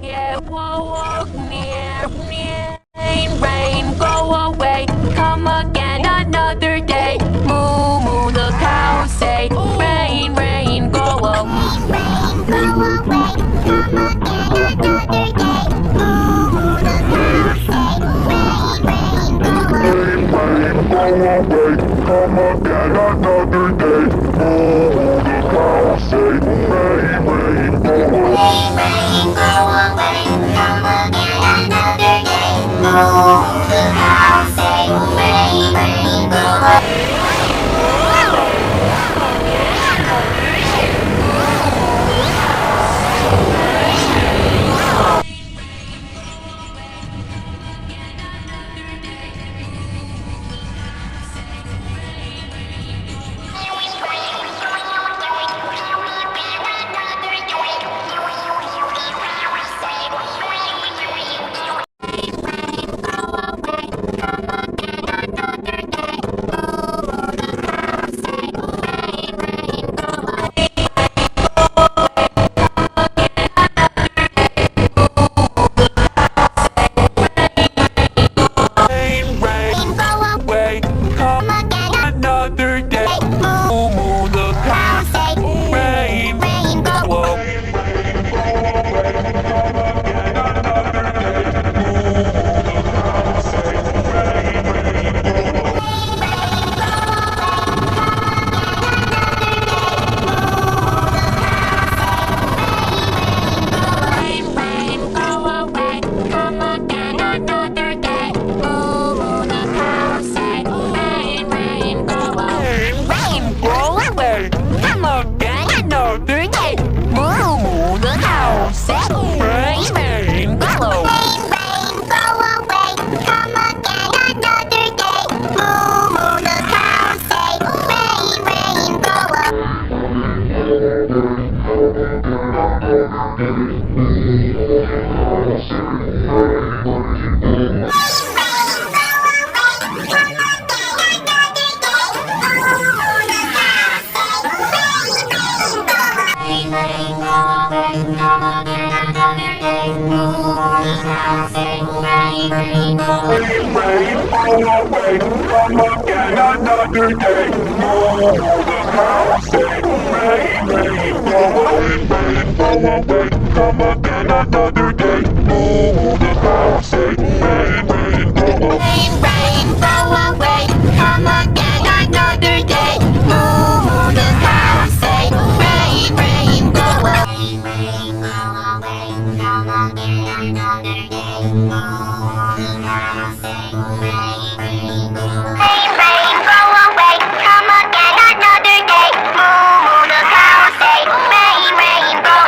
Yeah, whoa, rain, go away. Come again another day. Moo, moo, the cows say. Rain, rain, go away. Rain, go away. Come again another day. Moo, moo, the cows say. Rain, rain, go away. Rain, go away. Come again another day. Moo, moo, the cows say. Rain, rain, go away. Rain, go away. Come again another day. Moo, the cows say. Rain, rain, go away. Another day, moo moo the cow say, rain, rain, go away. Rain, rain, go away. Come again another day. Moo moo the cow say, rain, rain, go away. Rain, go away. Come again another day. Moo moo the cow say, rain, rain, go away. Rain, rain, go away. Come again another day. Moo moo the cow say, rain, rain, go away. Rain, rain, go away. Come again another day. Moo moo the cow say, rain, rain, go away. Rain, go away. Come again another day. Moo moo the cow say, rain, rain, go away. Rain, go away. Come again another day. Moo moo the cow say, rain, rain, go away. Rain, go away. Come again another day. Moo moo the cow say, rain, rain.